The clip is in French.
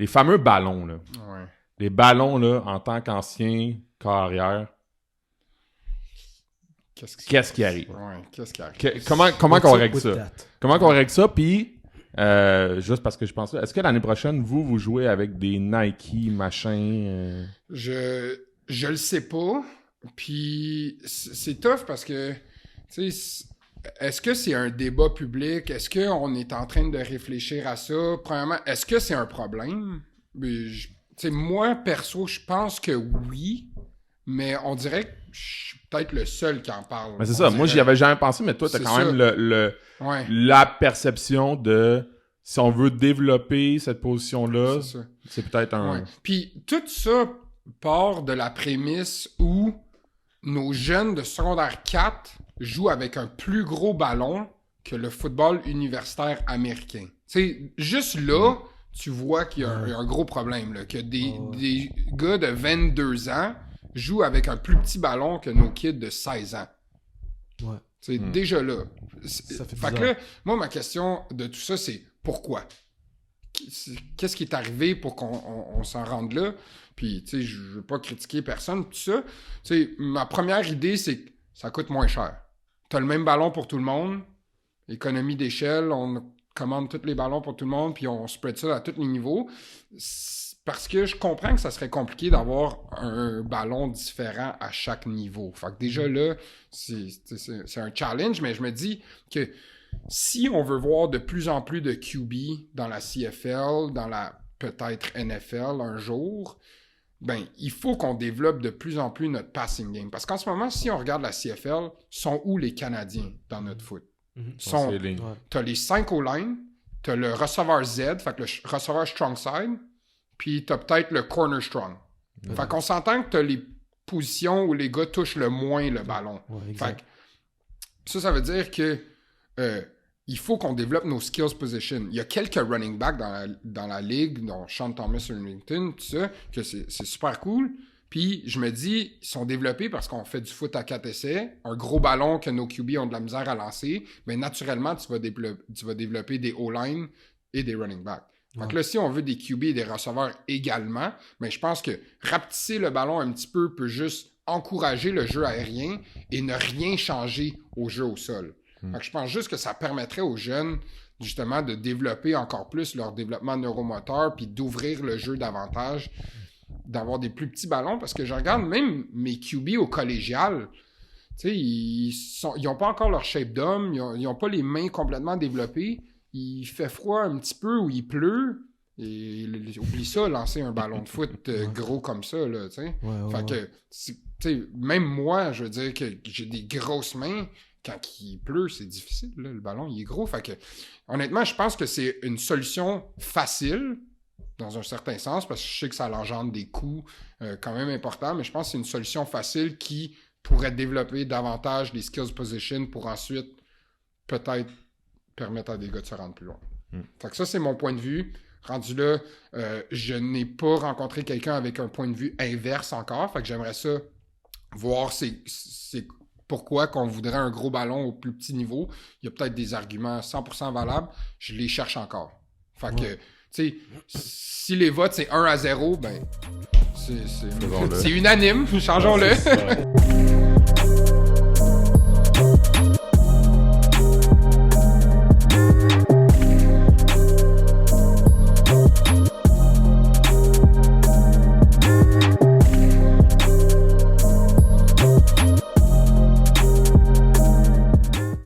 les fameux ballons, là. Ouais. Les ballons, là, en tant qu'ancien carrière, qu'est-ce qui arrive? Ouais, qu'est-ce qui arrive? Comment qu'on règle ça? That. Comment qu'on règle ça? Puis, juste parce que je pense, est-ce que l'année prochaine, vous jouez avec des Nike, machin? Je le sais pas. Puis c'est tough parce que, tu sais, est-ce que c'est un débat public? Est-ce qu'on est en train de réfléchir à ça? Premièrement, est-ce que c'est un problème? Tu sais, moi, perso, je pense que oui. Mais on dirait que je suis peut-être le seul qui en parle. Mais c'est ça. Moi, j'y avais jamais pensé, mais toi, t'as C'est quand ça. même Ouais. la perception de si on veut développer cette position-là, C'est ça. c'est peut-être un... Ouais. Puis tout ça part de la prémisse où nos jeunes de secondaire 4 jouent avec un plus gros ballon que le football universitaire américain. Tu sais, juste là, tu vois qu'il y a un gros problème, là, que des gars de 22 ans jouent avec un plus petit ballon que nos kids de 16 ans. Ouais. C'est déjà là. Ça fait Fait que bizarre. là, moi, ma question de tout ça, c'est pourquoi? Qu'est-ce qui est arrivé pour qu'on s'en rende là? Puis, tu sais, je veux pas critiquer personne, tout ça. Tu sais, ma première idée, c'est que ça coûte moins cher. T'as le même ballon pour tout le monde, économie d'échelle, on commande tous les ballons pour tout le monde, puis on spread ça à tous les niveaux. Parce que je comprends que ça serait compliqué d'avoir un ballon différent à chaque niveau. Fait que déjà là, c'est un challenge, mais je me dis que si on veut voir de plus en plus de QB dans la CFL, dans la peut-être NFL un jour, ben il faut qu'on développe de plus en plus notre passing game. Parce qu'en ce moment, si on regarde la CFL, sont où les Canadiens dans notre foot? C'est les- Ouais. T'as les 5 O-line, t'as le receveur Z, fait que le receveur strong side, puis t'as peut-être le corner strong. Fait qu'on s'entend que t'as les positions où les gars touchent le moins le ballon. Ouais, Fait exact. que ça veut dire que il faut qu'on développe nos skills position. Il y a quelques running backs dans la ligue, dont Sean Thomas Arlington, tout ça, que c'est super cool. Puis je me dis, ils sont développés parce qu'on fait du foot à 4 essais, un gros ballon que nos QB ont de la misère à lancer, mais naturellement, tu vas développer des O-line et des running backs. Fait que là, si on veut des QB et des receveurs également, mais je pense que rapetisser le ballon un petit peu peut juste encourager le jeu aérien et ne rien changer au jeu au sol. Fait que je pense juste que ça permettrait aux jeunes, justement, de développer encore plus leur développement neuromoteur puis d'ouvrir le jeu davantage, d'avoir des plus petits ballons, parce que je regarde même mes QB au collégial, tu sais, ils ont pas encore leur shape d'homme, ils ont pas les mains complètement développées, il fait froid un petit peu ou il pleut, et oublie ça, lancer un ballon de foot gros comme ça, là, tu sais. Fait que, tu sais, même moi, je veux dire que j'ai des grosses mains, quand il pleut, c'est difficile, là, le ballon, il est gros, fait que, honnêtement, je pense que c'est une solution facile, dans un certain sens, parce que je sais que ça engendre des coûts quand même importants, mais je pense que c'est une solution facile qui pourrait développer davantage les skills position pour ensuite peut-être permettre à des gars de se rendre plus loin. Fait que ça, c'est mon point de vue. Rendu là, je n'ai pas rencontré quelqu'un avec un point de vue inverse encore, fait que j'aimerais ça voir c'est pourquoi qu'on voudrait un gros ballon au plus petit niveau. Il y a peut-être des arguments 100% valables, je les cherche encore. Fait que tu sais, si les votes c'est 1-0, ben c'est unanime, changeons-le.